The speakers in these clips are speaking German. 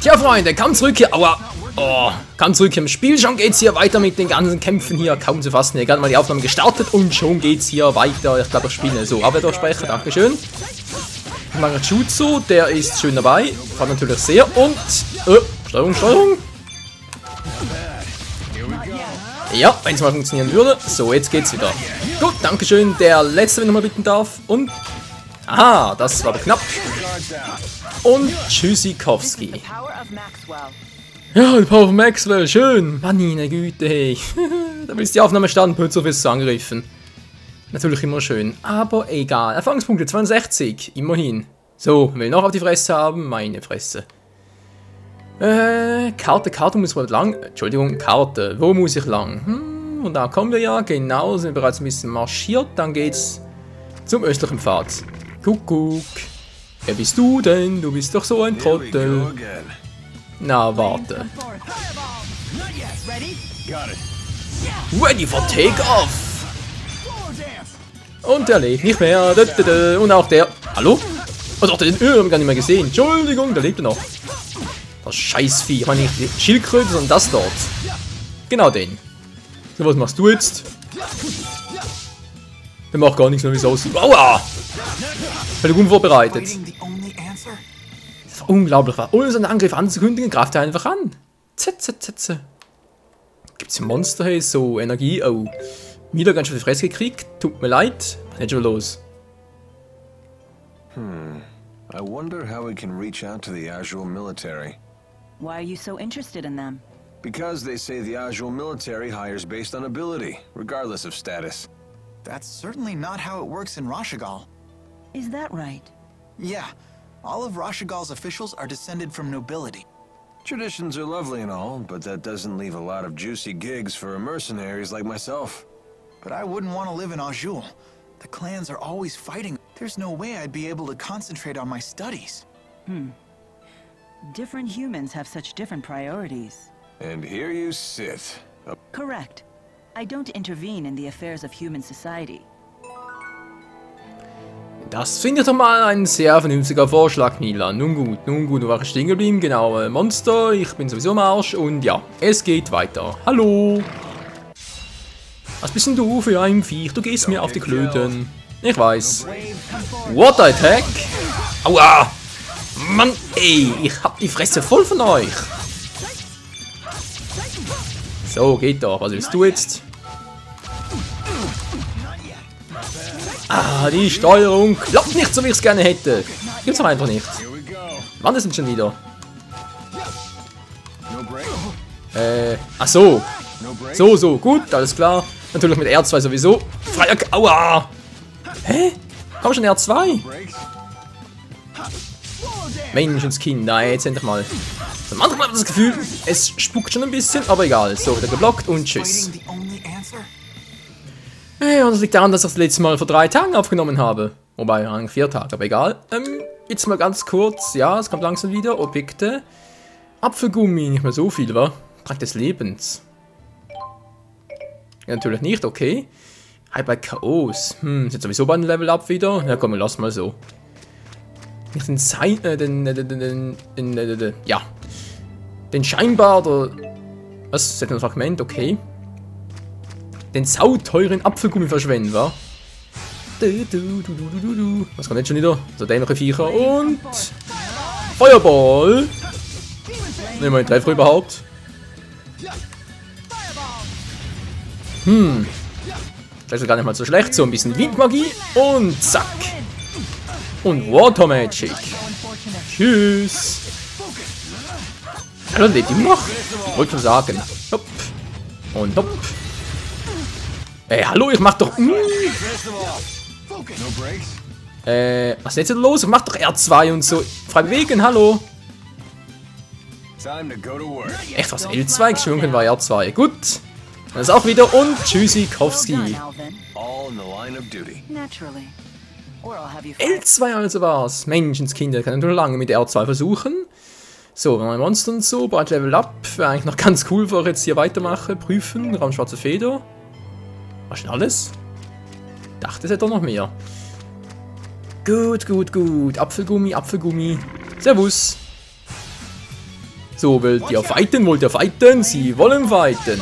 Tja, Freunde, kaum zurück hier. Aua. Oh, kaum zurück hier im Spiel. Schon geht's hier weiter mit den ganzen Kämpfen hier. Kaum zu fassen. Hier gerade mal die Aufnahme gestartet und schon geht's hier weiter. Ich glaube, ich spiele so. Aber durchsprechen. Dankeschön. Marajutsu, der ist schön dabei. Freut natürlich sehr. Und. Steuerung. Ja, wenn es mal funktionieren würde. So, jetzt geht's wieder. Gut, Dankeschön. Der letzte, wenn ich mal bitten darf. Und. Aha, das war knapp. Und Tschüssikowski. Ja, die Power of Maxwell, schön. Meine Güte, hey. Da willst die Aufnahme starten, plötzlich wirst du angegriffen. Natürlich immer schön, aber egal. Erfahrungspunkte 62, immerhin. So, will noch auf die Fresse haben? Meine Fresse. Karte muss wohl lang. Entschuldigung, Karte. Wo muss ich lang? Und da kommen wir ja, genau, sind wir bereits ein bisschen marschiert. Dann geht's zum östlichen Pfad. Kuckuck. Wer bist du denn? Du bist doch so ein Trottel. Na, warte. Ready for Takeoff! Und der lebt nicht mehr. Und auch der. Hallo? Oh doch, den haben wir gar nicht mehr gesehen. Entschuldigung, der lebt noch. Das Scheißvieh. Ich meine nicht die Schildkröte, sondern das dort. Genau den. So, was machst du jetzt? Der macht gar nichts mehr, wie es aussieht. Aua! Völlig unvorbereitet. Das war unglaublich. Ohne seinen Angriff anzukündigen, greift er einfach an. Zetze. Gibt's Monster, hey, so Energie. Oh. Wieder ganz schön viel Fresse gekriegt. Tut mir leid. Was ist jetzt schon los? I wonder how we can reach out to the Azul military. Why are you so interested in them? Because they say the Azul military hires based on ability, regardless of status. That's certainly not how it works in Rashigal. Is that right? Yeah, all of Rashigal's officials are descended from nobility. Traditions are lovely and all, but that doesn't leave a lot of juicy gigs for mercenaries like myself. But I wouldn't want to live in Azul. The clans are always fighting. There's no way I'd be able to concentrate on my studies. Different humans have such different priorities. And here you sit. Correct. I don't intervene in the affairs of human society. Das finde ich doch mal ein sehr vernünftiger Vorschlag, Mila. Nun gut, du warst stehen geblieben. Genau, Monster, ich bin sowieso am Arsch. Und ja, es geht weiter. Hallo. Was bist denn du für ein Viech? Du gehst mir auf die Klöten. Ich weiß. Water Attack? Aua! Mann, ey, ich hab die Fresse voll von euch. So, geht doch. Was willst du jetzt? Ah, die Steuerung klappt nicht so, wie ich es gerne hätte. Gibt's aber einfach nicht. Wann ist denn schon wieder? Ach so. So, gut, alles klar. Natürlich mit R2 sowieso. Freier. Aua! Hä? Komm schon, R2? Menschenskinder, jetzt endlich mal. Manchmal habe ich das Gefühl, es spuckt schon ein bisschen, aber egal. So, wieder geblockt und tschüss. Und das liegt daran, dass ich das letzte Mal vor 3 Tagen aufgenommen habe. Wobei, eigentlich 4 Tage, aber egal. Jetzt mal ganz kurz. Ja, es kommt langsam wieder. Objekte. Apfelgummi, nicht mehr so viel, wa? Trank des Lebens. Ja, natürlich nicht, okay. Hi bei KOs. Ist jetzt sowieso bei einem Level Up wieder. Ja komm, lass mal so. Nicht den scheinbar, oder... Was? Das ist ein Fragment, okay. Den sauteuren Apfelgummi verschwenden, wa? Was kommt jetzt schon wieder? So dämliche Viecher und... Feuerball! Nehmen wir den Treffer überhaupt? Das ist gar nicht mal so schlecht. So ein bisschen Windmagie und zack. Und Water Magic. Tschüss. Ja, dann lebt immer noch. Wollte schon sagen. Hopp. Und hopp. Ey, hallo, ich mach doch... was ist jetzt los? Ich mach doch R2 und so. Frei bewegen, hallo. Echt, was? L2 geschwungen war R2. Gut. Das ist auch wieder und Tschüssikowski. L2 also war's. Menschenskinder, kann ich nur lange mit R2 versuchen. So, wenn wir Monster und so, bald Level Up. Wäre eigentlich noch ganz cool, bevor ich jetzt hier weitermache. Prüfen, Raumschwarze Feder. War schon alles? Dachte, es hätte doch noch mehr. Gut. Apfelgummi. Servus. So, wollt ihr fighten? Wollt ihr fighten? Sie wollen fighten.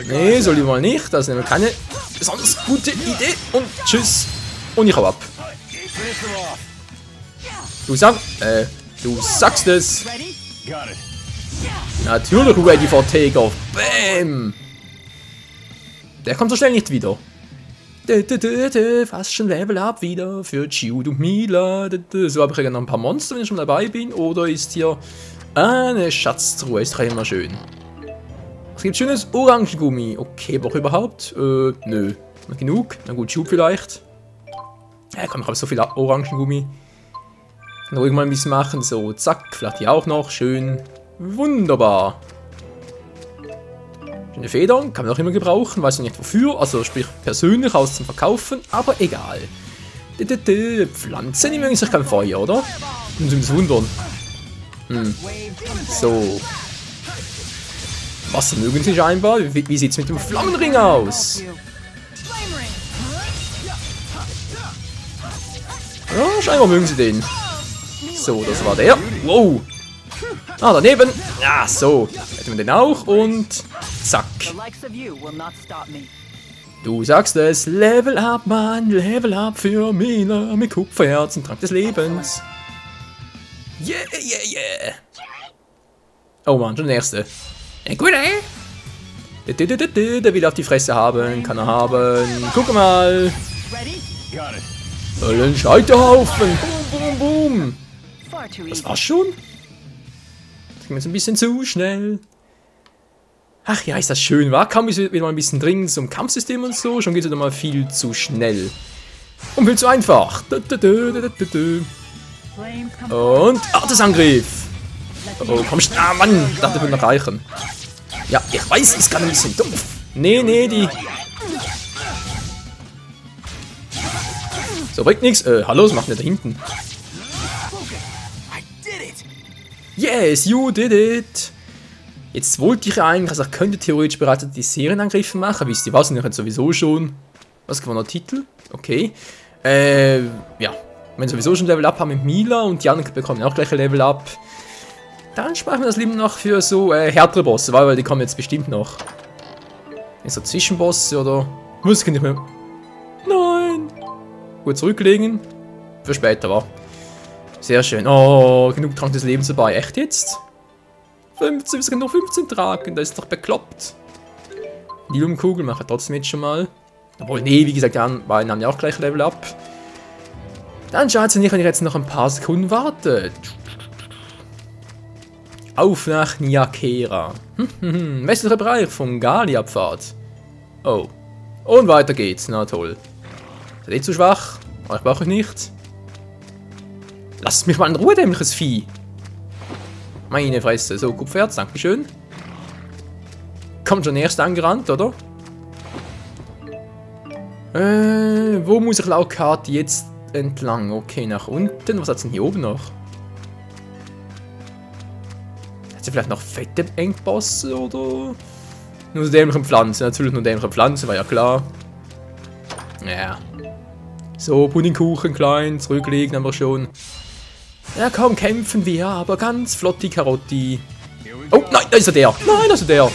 Nee, soll ich mal nicht. Das ist nämlich keine besonders gute Idee. Und tschüss. Und ich hau ab. Du sagst es. Natürlich ready for takeoff. Bam. Der kommt so schnell nicht wieder. Fast schon Level Up wieder für Jude und Mila. So, habe ich ja noch ein paar Monster, wenn ich schon dabei bin. Oder ist hier eine Schatztruhe? Ist doch immer schön. Es gibt schönes Orangengummi. Okay, aber überhaupt? Nö. Noch genug? Na gut, Jude vielleicht. Ja, komm, ich habe so viel Orangengummi. Kann ruhig mal ein bisschen machen. So, zack. Vielleicht hier auch noch. Schön. Wunderbar. Schöne Federn. Kann man auch immer gebrauchen. Weiß noch nicht wofür. Also sprich persönlich aus zum Verkaufen. Aber egal. Pflanzen, die mögen sich kein Feuer, oder? Und sie müssen wundern. So. Wasser mögen sie scheinbar. Wie sieht es mit dem Flammenring aus? Ja, scheinbar mögen sie den. So, das war der. Wow. Ah, daneben. Ja, so. Hätten wir den auch und zack. Du sagst es. Level up, Mann. Level up für Mila mit Kupferherzen. Trank des Lebens. Yeah, yeah, yeah. Oh Mann, schon der erste. Gut, ey. Der will auf die Fresse haben. Kann er haben. Guck mal. Ein Scheiterhaufen. Boom, boom, boom. Das war's schon? Das ging jetzt ein bisschen zu schnell. Ach ja, ist das schön, wa? Kaum ist wieder mal ein bisschen dringend zum Kampfsystem und so. Schon geht es wieder mal viel zu schnell. Und viel zu einfach. Und Artesangriff. Oh, komm schon. Ah, Mann. Ich dachte, das würde noch reichen. Ja, ich weiß, ist gerade ein bisschen doof. Nee, die... So, bringt nichts. Hallo, was macht denn da hinten? Yes, you did it. Jetzt wollte ich eigentlich, also ich könnte theoretisch bereits die Serienangriffe machen. Wisst ihr was? Und ich sowieso schon... Was war noch Titel? Okay. Ja. Wenn wir sowieso schon Level Up haben mit Mila und die anderen bekommen auch gleich ein Level Up. Dann sparen wir das lieber noch für so härtere Bosse, weil die kommen jetzt bestimmt noch. So Zwischenbosse oder... Muss ich nicht mehr... Nein! Gut zurücklegen. Für später, war. Sehr schön. Oh, genug Trank des Lebens dabei. Echt jetzt? 15, wir können noch 15 tragen. Das ist doch bekloppt. Die Lumkugel mache ich trotzdem jetzt schon mal. Obwohl, nee, wie gesagt, die beiden haben ja auch gleich Level Up. Dann schaut es nicht, wenn ich jetzt noch ein paar Sekunden warte. Auf nach Niakera. Westlicher Bereich vom Galia-Pfad. Oh. Und weiter geht's. Na toll. Seid ihr zu schwach? Euch brauche ich nicht. Lasst mich mal in Ruhe, dämliches Vieh. Meine Fresse. So, Kupferherz, dankeschön. Kommt schon erst angerannt, oder? Wo muss ich laut Karte jetzt entlang? Okay, nach unten. Was hat's denn hier oben noch? Hat sie vielleicht noch fette Engbosse, oder? Nur so dämliche Pflanzen. Natürlich nur dämliche Pflanzen, war ja klar. Ja. So, Puddingkuchen klein, zurücklegen haben wir schon. Ja, kaum kämpfen wir, aber ganz flotti Karotti. Oh, nein, da ist er der. Nein, da ist er der.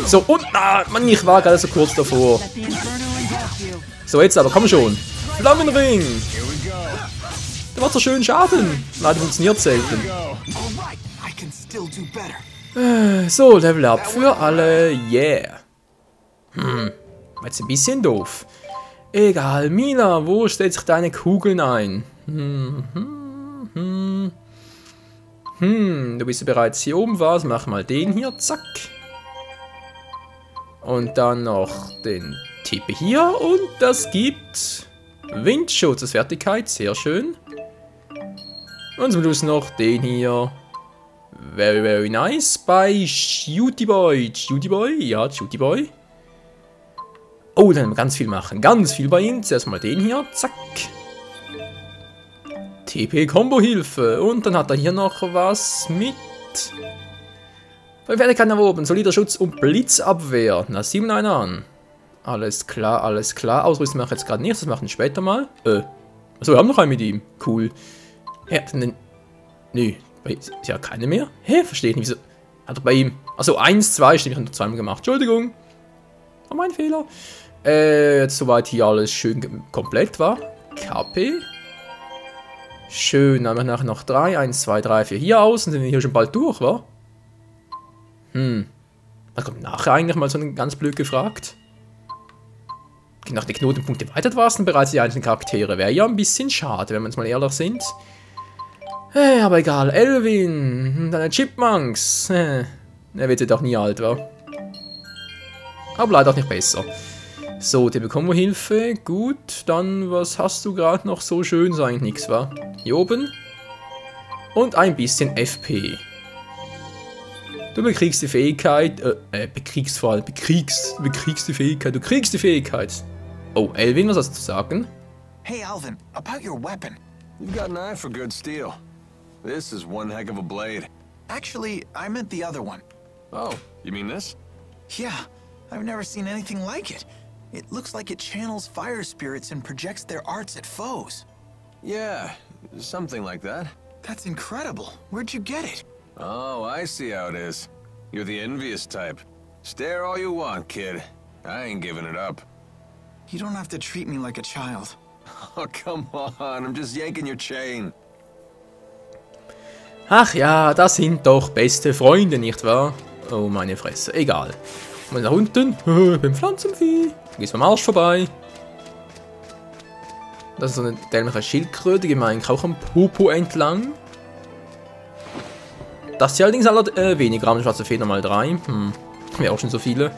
So, und, Mann, ich war gerade so kurz davor. So, jetzt aber, komm schon. Flammenring. Der macht so schön Schaden. Leider funktioniert selten. So, Level Up für alle. Yeah. Jetzt ein bisschen doof. Egal, Mila, wo stellt sich deine Kugeln ein? Du bist ja bereits hier oben, was? Mach mal den hier, zack. Und dann noch den Tippe hier und das gibt Windschutz als Fertigkeit, sehr schön. Und zum Schluss noch den hier. Very, very nice. Bei Cutie Boy. Cutie Boy? Ja, Cutie Boy. Oh, dann haben wir ganz viel machen. Ganz viel bei ihm. Zuerst mal den hier. Zack. TP-Kombo-Hilfe. Und dann hat er hier noch was mit Bei Fertigkeiten erworben, solider Schutz und Blitzabwehr. Na, 7 einer an. Alles klar, alles klar. Ausrüsten mache ich jetzt gerade nicht, das machen wir später mal. Achso, wir haben noch einen mit ihm. Cool. Ja, nö, ist ja keine mehr. Hä, verstehe ich nicht, wieso. Hat er bei ihm. Achso, 1, 2, stimmt, ich habe noch zweimal gemacht. Entschuldigung. War mein Fehler. Jetzt soweit hier alles schön komplett war. KP. Schön, dann haben wir nachher noch 3, 1, 2, 3, 4 hier aus. Dann sind wir hier schon bald durch, wa? Was kommt nachher eigentlich mal so ganz blöd gefragt? Nach den Knotenpunkten erweitert war es dann bereits die einzelnen Charaktere. Wäre ja ein bisschen schade, wenn wir jetzt mal ehrlich sind. Aber egal, Elvin, deine Chipmunks. Er wird ja doch nie alt, wa? Aber leider auch nicht besser. So, die bekommen wir Hilfe. Gut, dann, was hast du gerade noch so schön? Ist eigentlich nichts, wa? Hier oben. Und ein bisschen FP. Du bekriegst die Fähigkeit, bekriegst die Fähigkeit, du kriegst die Fähigkeit. Oh, Elvin, was hast du zu sagen? Hey, Alvin, about your weapon. You've got an eye for good steel. This is one heck of a blade. Actually, I meant the other one. Oh, you mean this? Yeah, I've never seen anything like it. It looks like it channels fire spirits and projects their arts at foes. Yeah, something like that. That's incredible. Where'd you get it? Oh, I see how it is. You're the envious type. Stare all you want, kid. I ain't giving it up. You don't have to treat me like a child. Oh, come on. I'm just yanking your chain. Ach ja, das sind doch beste Freunde, nicht wahr? Oh, meine Fresse. Egal. Mal nach unten. Beim Pflanzenvieh. Gehst beim Arsch vorbei. Das ist so eine dämliche Schildkröte, die meinen auch am Popo entlang. Das hier allerdings weniger haben. Schwarze Feder mal 3. Wäre auch schon so viele.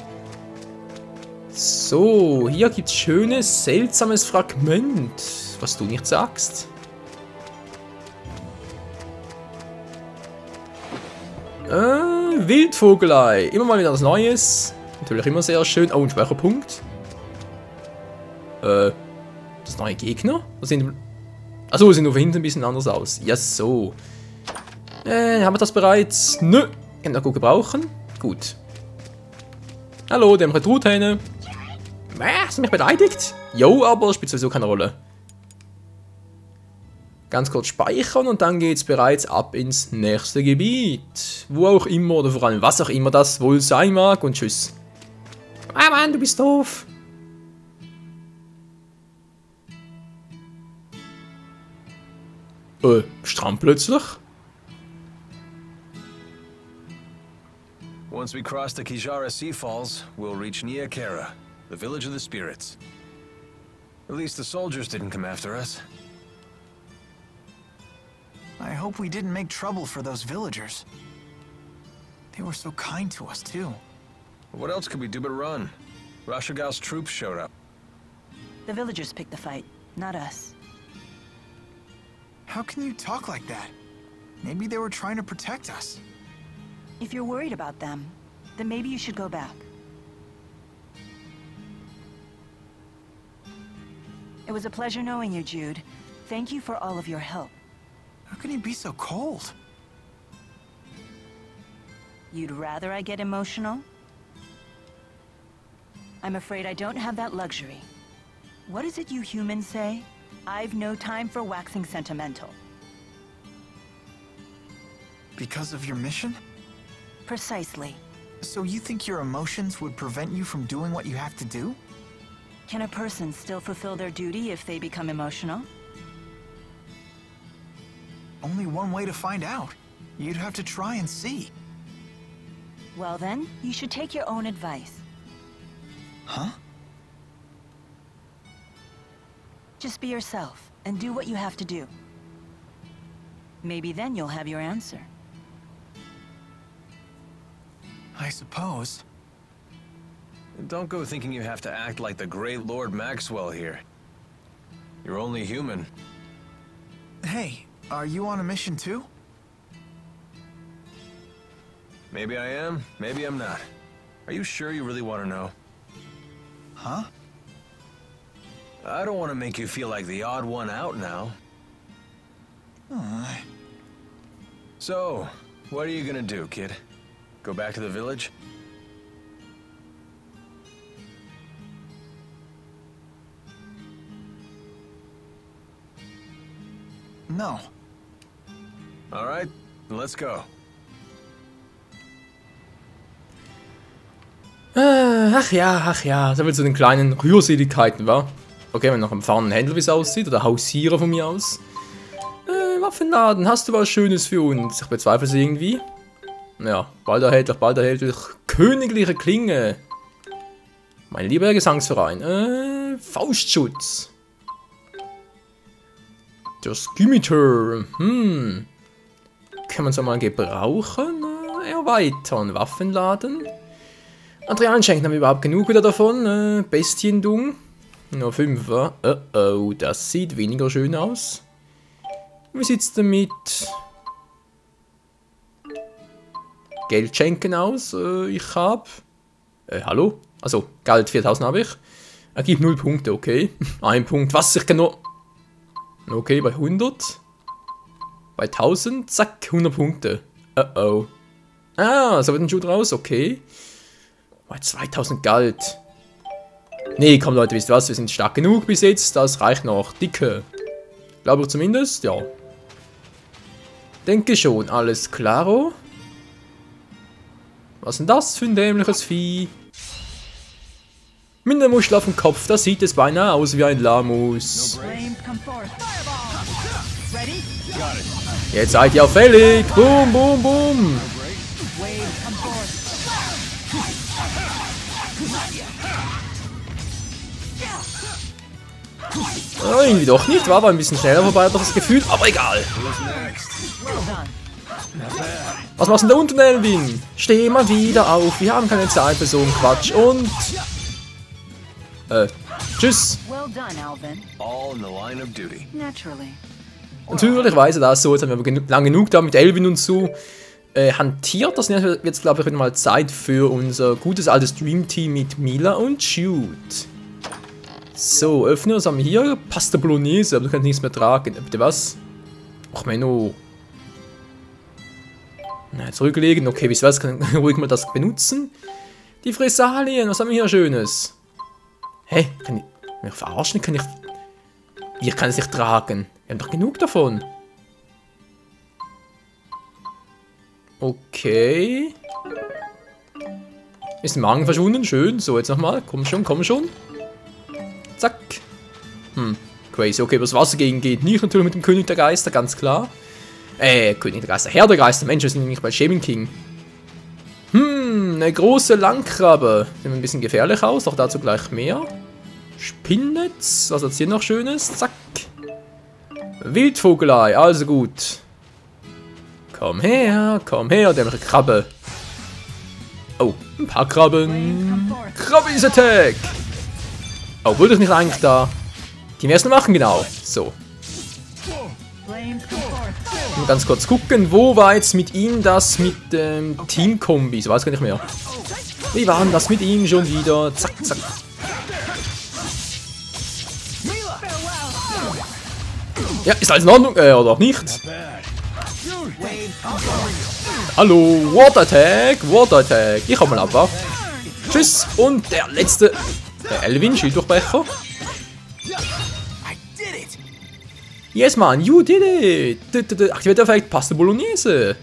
So, hier gibt es schönes, seltsames Fragment. Was du nicht sagst. Wildvogelei. Immer mal wieder was Neues. Natürlich immer sehr schön. Oh, ein schwacher Punkt. Das neue Gegner? Achso, sehen nur von hinten ein bisschen anders aus. Ja, so. Haben wir das bereits? Nö. Kann ich noch gut gebrauchen. Gut. Hallo, der Truthähne. Hast du mich beleidigt? Jo, aber spielt sowieso keine Rolle. Ganz kurz speichern und dann geht's bereits ab ins nächste Gebiet. Wo auch immer oder vor allem was auch immer das wohl sein mag und tschüss. Ah Mann, du bist doof. Stramm plötzlich. Once we cross the Kijara Sea Falls, we'll reach Nia Khera, the village of the spirits. At least the soldiers didn't come after us. I hope we didn't make trouble for those villagers. They were so kind to us, too. What else could we do but run? Rashigal's troops showed up. The villagers picked the fight, not us. How can you talk like that? Maybe they were trying to protect us. If you're worried about them, then maybe you should go back. It was a pleasure knowing you, Jude. Thank you for all of your help. How can you be so cold? You'd rather I get emotional? I'm afraid I don't have that luxury. What is it you humans say? I've no time for waxing sentimental. Because of your mission? Precisely. So you think your emotions would prevent you from doing what you have to do? Can a person still fulfill their duty if they become emotional? Only one way to find out. You'd have to try and see. Well then, you should take your own advice. Huh? Just be yourself, and do what you have to do. Maybe then you'll have your answer. I suppose. Don't go thinking you have to act like the great Lord Maxwell here. You're only human. Hey, are you on a mission too? Maybe I am, maybe I'm not. Are you sure you really want to know? Huh? I don't want to make you feel like the odd one out now. So, what are you gonna do, kid? Go back to the village? No. All right, let's go. Ach ja, so viel zu den kleinen Rührseligkeiten, wa? Okay, wenn noch ein fahrenden Händler, wie es aussieht, oder Hausierer von mir aus. Waffenladen, hast du was Schönes für uns? Ich bezweifle es irgendwie. Ja, bald erhältlich königliche Klinge. Mein lieber Gesangsverein. Faustschutz. Das Skimitar. Kann man es mal gebrauchen? Erweitern. Waffenladen. Materialien schenken haben wir überhaupt genug wieder davon. Bestiendung. Nur 5. Oh, das sieht weniger schön aus. Wie sieht's denn mit Geld schenken aus? Ich hab... hallo? Also, Geld 4000 habe ich. Er gibt 0 Punkte, okay. 1 Punkt. Was? Ich kann nur... Okay, bei 100. Bei 1000. Zack, 100 Punkte. Oh. Ah, so wird ein Schuh raus, okay. Bei 2000 Geld. Nee, komm Leute, wisst ihr was? Wir sind stark genug bis jetzt. Das reicht noch. Dicke. Glaube ich zumindest, ja. Denke schon, alles klaro. Was ist denn das für ein dämliches Vieh? Mit der Muschel auf dem Kopf, da sieht es beinahe aus wie ein Lamus. Jetzt seid ihr auffällig. Boom, boom, boom. Oh, irgendwie doch nicht, war aber ein bisschen schneller vorbei, das Gefühl, aber egal. Was machst du denn da unten, Elvin? Steh mal wieder auf, wir haben keine Zeit für so einen Quatsch und... tschüss. All in the line of duty. Natürlich weiß er das so, jetzt haben wir lang genug da mit Elvin und so hantiert. Das wird jetzt, glaube ich, wieder mal Zeit für unser gutes altes Dream-Team mit Mila und Jude. So, öffnen, was haben wir hier? Pasta Bolognese, aber du kannst nichts mehr tragen. Bitte was? Ach, Menno. Na, zurücklegen. Okay, wisst ihr was? Kann ich ruhig mal das benutzen. Die Fressalien, was haben wir hier Schönes? Hä? Kann ich mich verarschen? Wie kann es nicht tragen? Wir haben doch genug davon. Okay. Ist ein Magen verschwunden? Schön. So, jetzt nochmal. Komm schon, komm schon. Zack. Crazy. Okay, was Wasser gegen geht nicht natürlich mit dem König der Geister, ganz klar. König der Geister, Herr der Geister. Mensch, wir sind nämlich bei Shaman King. Eine große Langkrabbe. Sieht ein bisschen gefährlich aus, doch dazu gleich mehr. Spinnnetz. Was hat's hier noch Schönes? Zack. Wildvogelei, also gut. Komm her, dämliche Krabbe. Oh, ein paar Krabben. Krabbies Attack. Oh, würde ich nicht eigentlich da die ersten machen? Genau. So. Mal ganz kurz gucken, wo war jetzt mit ihm das mit Team-Kombi? So weiß gar nicht mehr. Wie war denn das mit ihm schon wieder? Zack, zack. Ja, ist alles in Ordnung? Oder auch nicht? Hallo, Water Attack, Water Attack. Ich hau mal ab, wa? Tschüss. Und der letzte, der Elvin, Schilddurchbrecher. Yes, man, you did it. Aktiviert Effekt, Pasta Bolognese.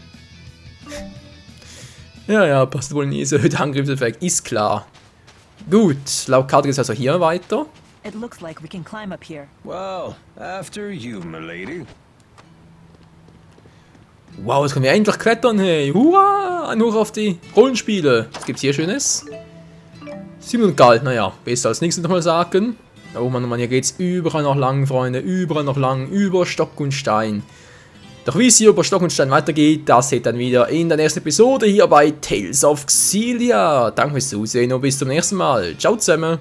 Ja, Pasta Bolognese, erhöhter Angriffseffekt, ist klar. Gut, laut Karte geht es also hier weiter. It looks like we can climb up here. Well, after you, my lady. Wow, jetzt können wir endlich klettern, hey. Hurra! Ein Hoch auf die Rollenspiele. Was gibt's hier Schönes? 700 Gold, naja, besser als nichts nochmal sagen. Oh Mann, hier geht's überall noch lang, Freunde. Überall noch lang, über Stock und Stein. Doch wie es hier über Stock und Stein weitergeht, das seht ihr dann wieder in der nächsten Episode hier bei Tales of Xillia. Danke fürs Zusehen und bis zum nächsten Mal. Ciao zusammen.